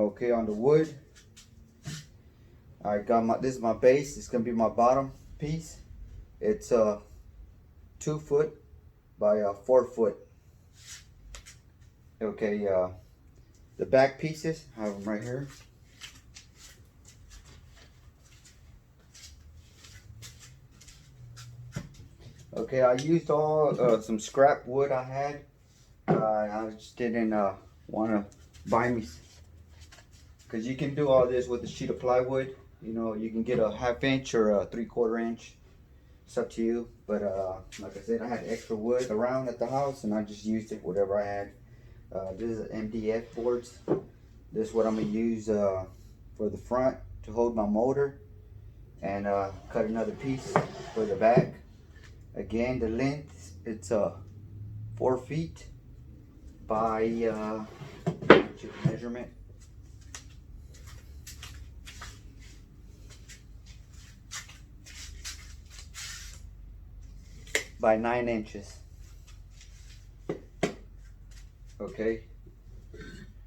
Okay, on the wood, I got this is my base. It's gonna be my bottom piece. It's 2 foot by 4 foot. Okay, the back pieces, I have them right here. Okay, I used all some scrap wood I had. I just didn't want to buy me, because you can do all this with a sheet of plywood. You know, you can get a 1/2 inch or a 3/4 inch. It's up to you. But like I said, I had extra wood around at the house, and I just used it whatever I had. This is MDF boards. This is what I'm gonna use for the front to hold my motor, and cut another piece for the back. Again, the length, it's 4 feet by measurement. By 9 inches. Okay.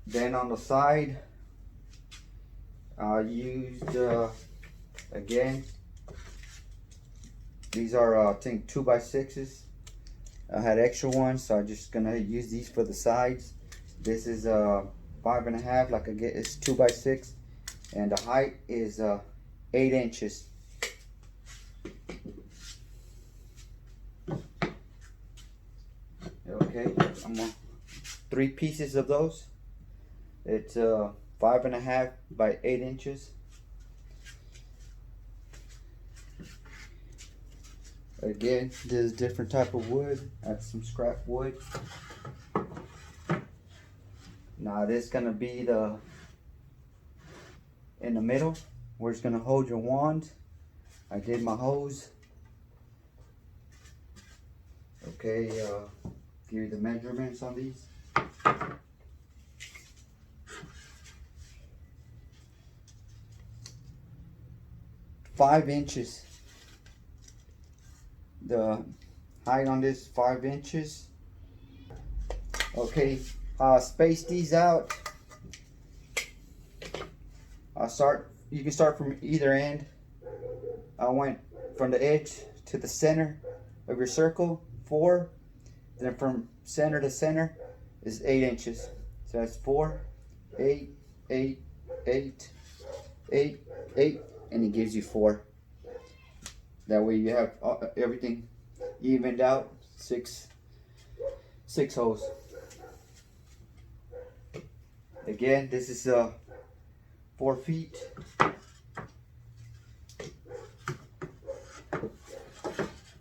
Then on the side, I used again. These are I think 2x6s. I had extra ones, so I'm just gonna use these for the sides. This is 5.5, like I get, it's 2x6, and the height is 8 inches. Okay, I'm on 3 pieces of those. It's 5.5 by 8 inches. Again, this is different type of wood. That's some scrap wood. Now this is gonna be the in the middle where it's gonna hold your wand. I did my hose. Okay, give you the measurements on these. Five inches. The height on this 5 inches. Okay, space these out. You can start from either end. I went from the edge to the center of your circle, 4. Then from center to center is 8 inches. So that's 4, 8, 8, 8, 8, 8, and it gives you 4. That way you have everything evened out. Six holes. Again, this is 4 feet.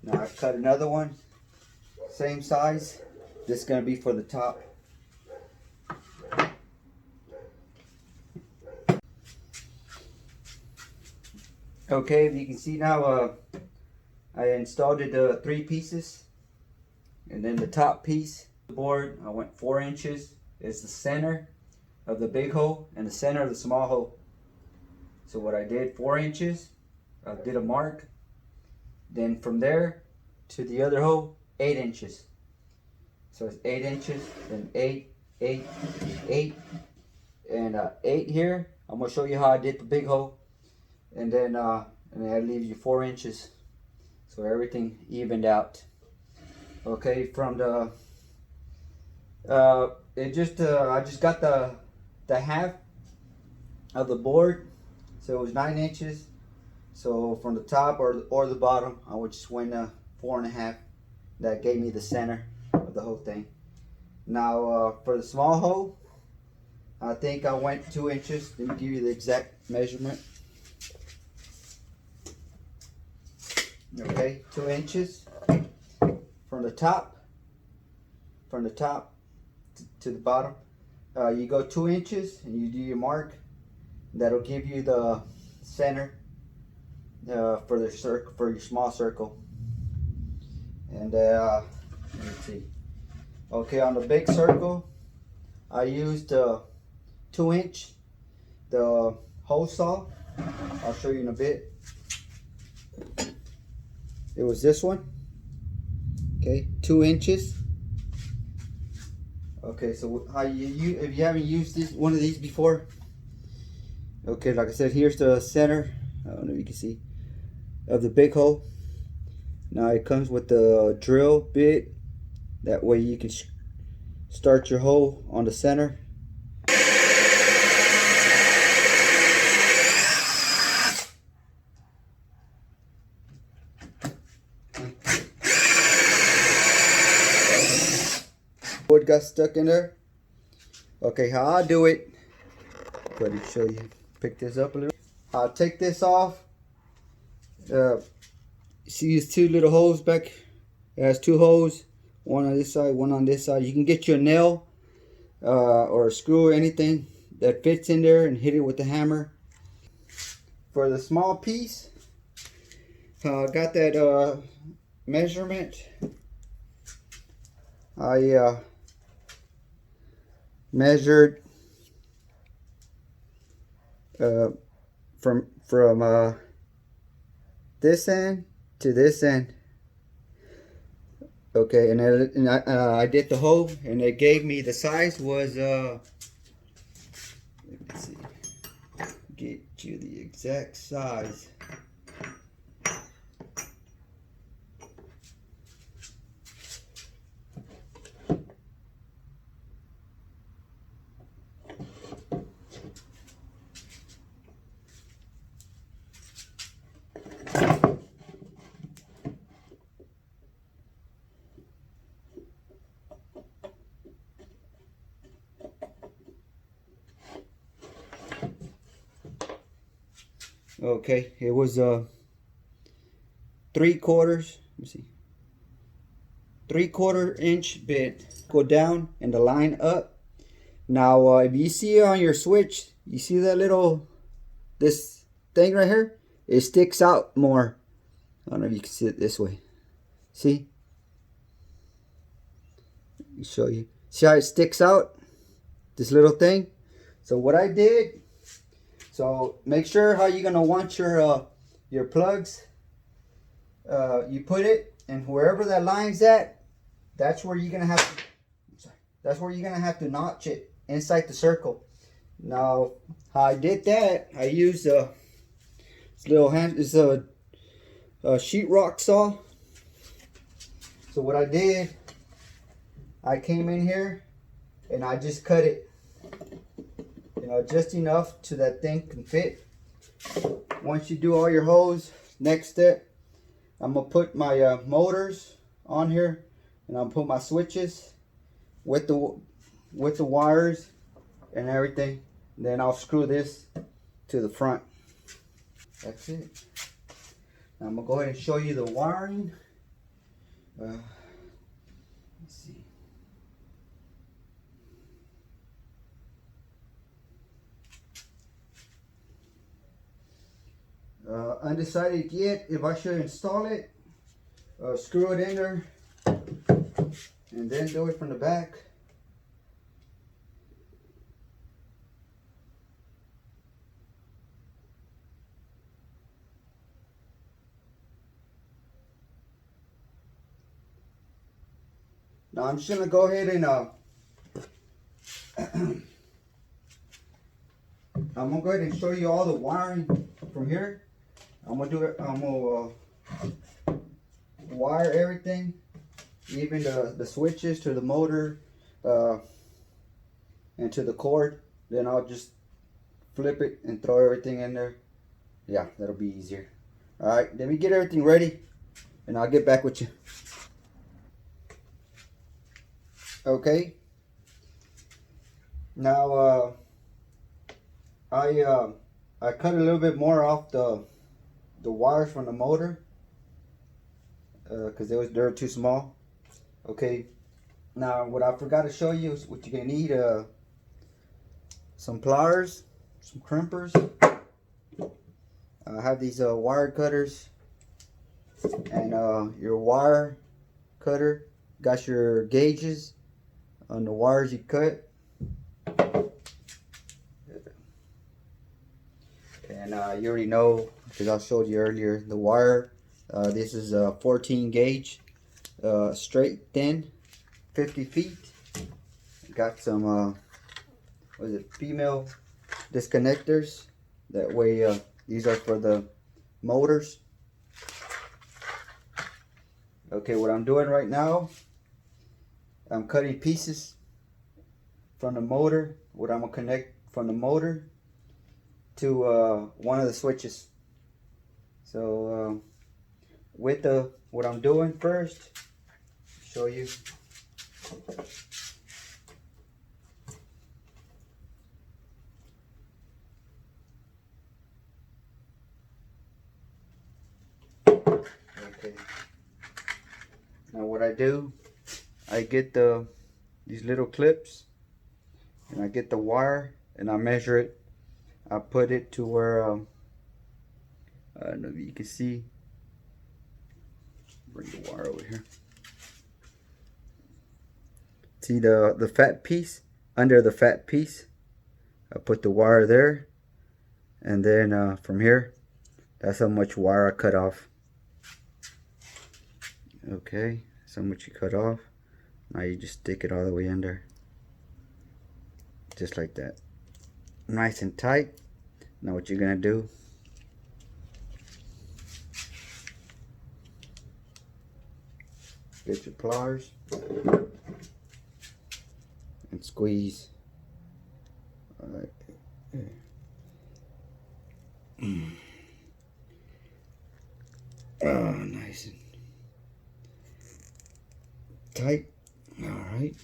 Now I've cut another one, same size. This is going to be for the top. Okay, you can see now I installed it 3 pieces, and then the top piece of the board I went 4 inches is the center of the big hole and the center of the small hole. So what I did, 4 inches, I did a mark, then from there to the other hole 8 inches. So it's 8 inches, then 8, 8, 8, and 8 here. I'm gonna show you how I did the big hole. And then that leaves you 4 inches, so everything evened out. Okay, from the I just got the half of the board, so it was 9 inches. So from the top or the bottom, I would just went 4.5. That gave me the center of the whole thing. Now for the small hole, I think I went 2 inches. Let me give you the exact measurement. Okay, 2 inches from the top to the bottom. You go 2 inches and you do your mark. That'll give you the center for the circle, for your small circle. And let me see. Okay, on the big circle, I used 2 inch the hole saw. I'll show you in a bit. It was this one. Okay, 2 inches. Okay, so how if you haven't used one of these before, Okay, like I said, here's the center. I don't know if you can see of the big hole. Now it comes with the drill bit. That way you can start your hole on the center. Wood got stuck in there. Okay, how I do it. Go ahead and show you. Pick this up a little. I'll take this off. See these two little holes back? It has two holes. One on this side, one on this side. You can get your nail or a screw or anything that fits in there and hit it with the hammer. For the small piece, I got that measurement. I measured from this end to this end. Okay, and I did the hole, and it gave me the size was let's see, get you the exact size. Okay, it was 3/4. Let me see. 3/4 inch bit go down and the line up. Now, if you see on your switch, you see that little this thing right here? It sticks out more. I don't know if you can see it this way. See? Let me show you. See how it sticks out? This little thing. So what I did. So make sure how you're gonna want your plugs. You put it, and wherever that line's at, that's where you're gonna have to. That's where you're gonna have to notch it inside the circle. Now, how I did that, I used this little hand. It's a sheetrock saw. So what I did, I came in here and I just cut it. You know, just enough to that thing can fit. Once you do all your holes, next step, I'm gonna put my motors on here, and I'll put my switches with the wires and everything. And then I'll screw this to the front. That's it. Now I'm gonna go ahead and show you the wiring. Let's see. Undecided yet if I should install it, screw it in there, and then do it from the back. Now I'm just gonna go ahead and I'm gonna go ahead and show you all the wiring from here. I'm gonna do it. I'm gonna wire everything, even the switches to the motor and to the cord. Then I'll just flip it and throw everything in there. Yeah, that'll be easier. All right, let me get everything ready, and I'll get back with you. Okay. Now I cut a little bit more off the wires from the motor because they're too small. Okay. Now what I forgot to show you is what you're gonna need: some pliers, some crimpers. I have these wire cutters and your wire cutter. Got your gauges on the wires you cut. And you already know, because I showed you earlier, the wire. This is a 14 gauge, straight thin, 50 feet. Got some, what is it, female disconnectors. That way, these are for the motors. Okay, what I'm doing right now, I'm cutting pieces from the motor. What I'm gonna connect from the motor to one of the switches. So with what I'm doing first, show you. Okay. Now what I do, I get these little clips, and I get the wire, and I measure it. I put it to where I don't know if you can see. Bring the wire over here. See the fat piece? Under the fat piece, I put the wire there, and then from here, that's how much wire I cut off. Okay, so much you cut off. Now you just stick it all the way in there, just like that, nice and tight. Now what you're gonna do, get your pliers and squeeze. All right. Oh, nice and tight. All right.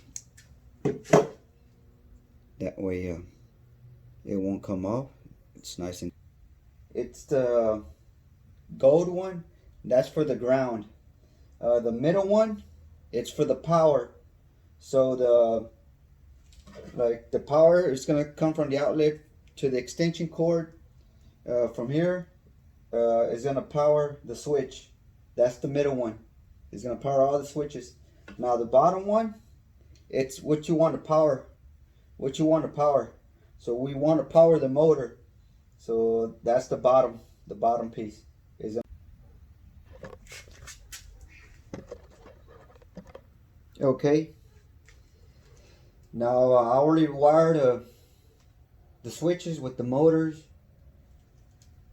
That way it won't come off. It's nice and it's the gold one, that's for the ground. The middle one, it's for the power. So the power is gonna come from the outlet to the extension cord. From here is gonna power the switch. That's the middle one. It's gonna power all the switches. Now the bottom one, it's what you want to power. What you want to power. So we want to power the motor. So that's the bottom piece. Okay. Now I already wired the switches with the motors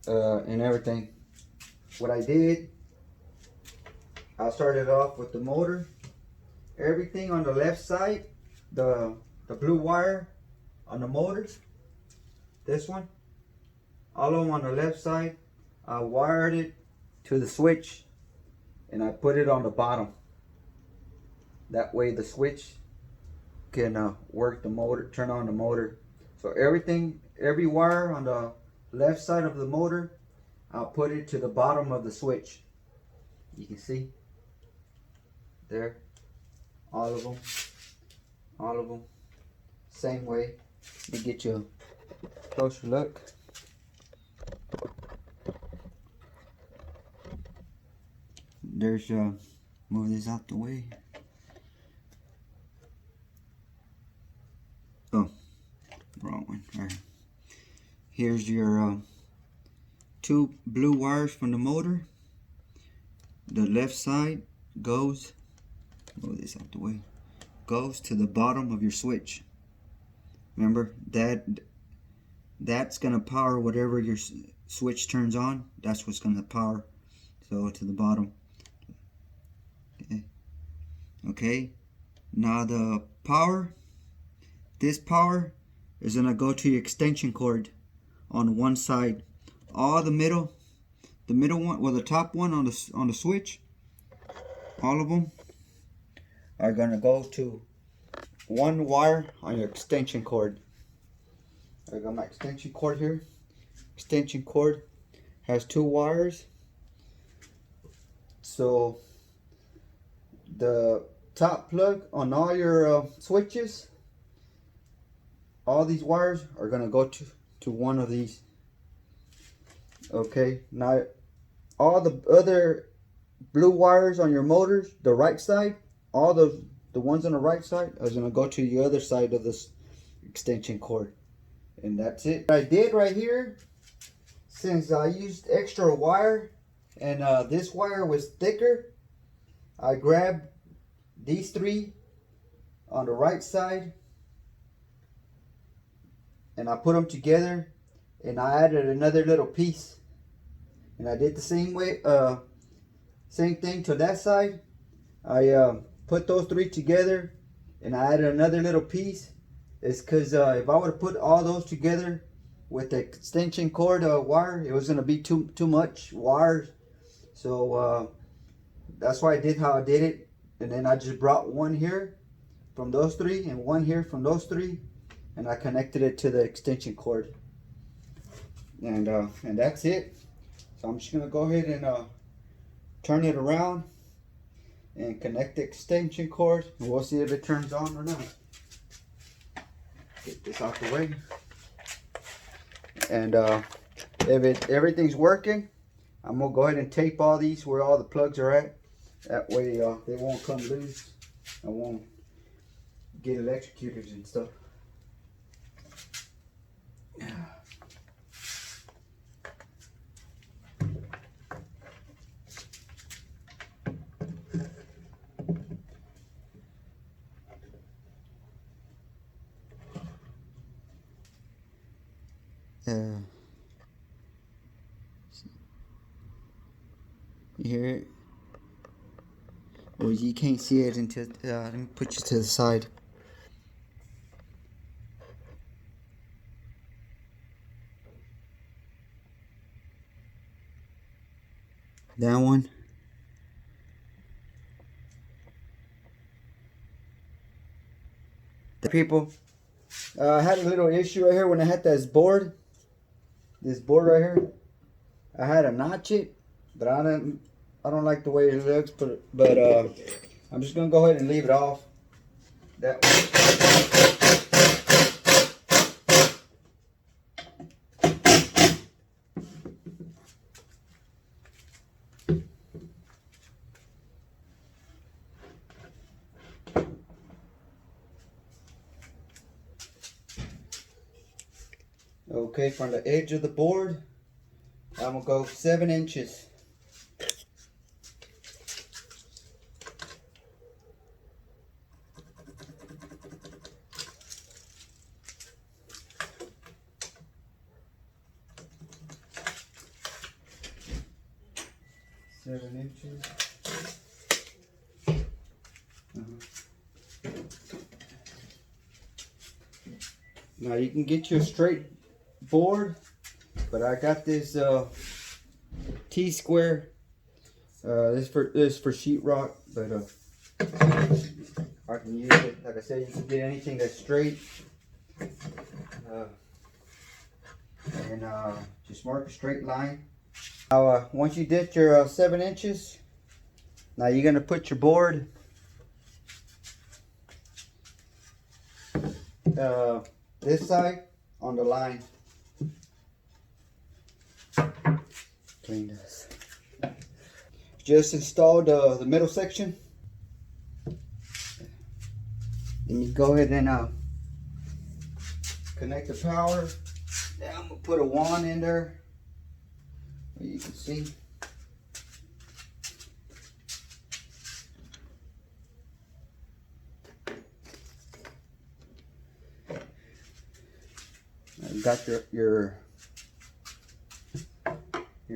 and everything. What I did, I started off with the motor. Everything on the left side, the blue wire on the motors, this one, all of them on the left side, I wired it to the switch, and I put it on the bottom. That way the switch can work the motor, turn on the motor. So every wire on the left side of the motor, I'll put it to the bottom of the switch. You can see there, all of them, same way. Let me get you a closer look. There's move this out the way. Oh, wrong one. All right. Here's your two blue wires from the motor. The left side goes, move this out the way, goes to the bottom of your switch. Remember that's gonna power whatever your switch turns on. That's what's gonna power. So to the bottom. Okay. Now the power. This power is gonna go to your extension cord on one side. All the middle one, well, the top one on the switch, all of them are gonna go to one wire on your extension cord. I got my extension cord here. Extension cord has two wires. So the top plug on all your switches, all these wires are gonna go to one of these. Okay, now all the other blue wires on your motors, the right side, all the ones on the right side are gonna go to the other side of this extension cord. And that's it. What I did right here, since I used extra wire and this wire was thicker, I grabbed these three on the right side and I put them together and I added another little piece, and I did the same way, same thing to that side. I put those three together, and I added another little piece. It's because if I would have put all those together with the extension cord wire, it was gonna be too much wire. So that's why I did how I did it, and then I just brought one here from those three and one here from those three, and I connected it to the extension cord, and that's it. So I'm just gonna go ahead and turn it around and connect the extension cord, and we'll see if it turns on or not. Get this out the way, and if everything's working, I'm gonna go ahead and tape all these where all the plugs are at. That way they won't come loose. I won't get electrocuted and stuff. You hear it? Well, you can't see it until let me put you to the side. That one. The people, I had a little issue right here when I had this board right here. I had to notch it, but I don't like the way it looks. But I'm just gonna go ahead and leave it off that way. Okay, from the edge of the board, I'm gonna go 7 inches. Now you can get you a straight board, but I got this T-square. This for sheetrock, but I can use it. Like I said, you can get anything that's straight, and just mark a straight line. Now, once you did your 7 inches, now you're gonna put your board this side on the line. Clean this. Just installed the middle section. Then you go ahead and connect the power. Now I'm gonna put a wand in there, where you can see. You got your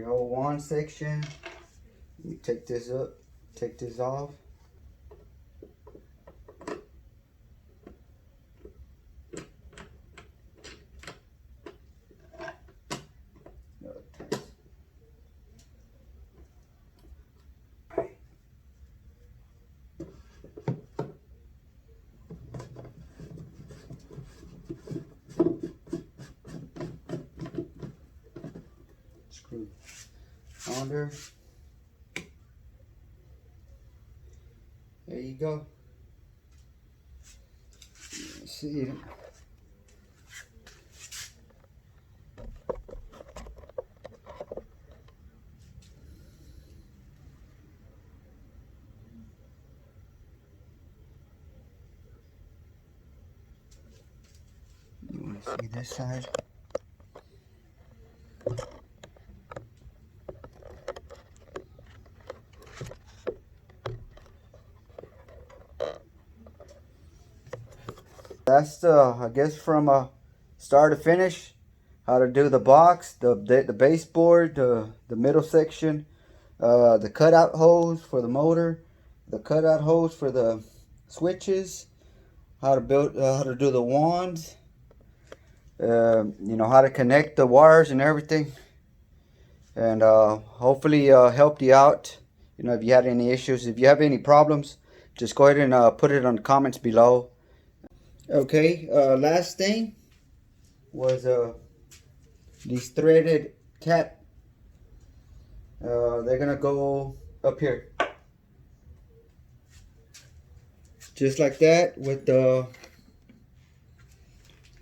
whole wand section. You take this up, take this off. Screw under. There you go. See it. You want to see this side? That's I guess from start to finish. how to do the box, the baseboard, the middle section, the cutout holes for the motor, the cutout holes for the switches, how to build, how to do the wands, you know, how to connect the wires and everything. And hopefully helped you out. You know, if you had any issues, if you have any problems, just go ahead and put it on the comments below. Okay, last thing was these threaded cap. They're gonna go up here, just like that, with the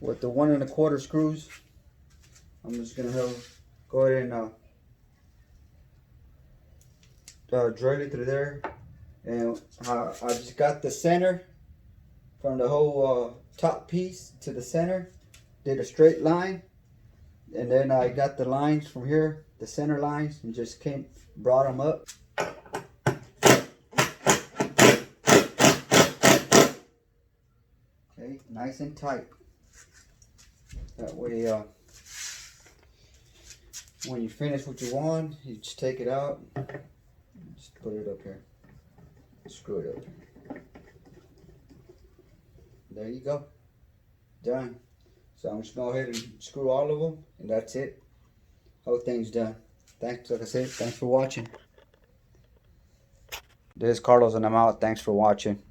1 1/4 screws. I'm just gonna go ahead and drill it through there, and I just got the center from the whole top piece to the center. Did a straight line, and then I got the lines from here, the center lines, and just brought them up. Okay, nice and tight. That way, when you finish what you want, you just take it out, just put it up here, screw it up. There you go, done. So I'm just gonna go ahead and screw all of them, and that's it. Whole thing's done. Thanks, like I said, thanks for watching. This is Carlos and I'm out. Thanks for watching.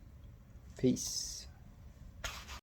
Peace.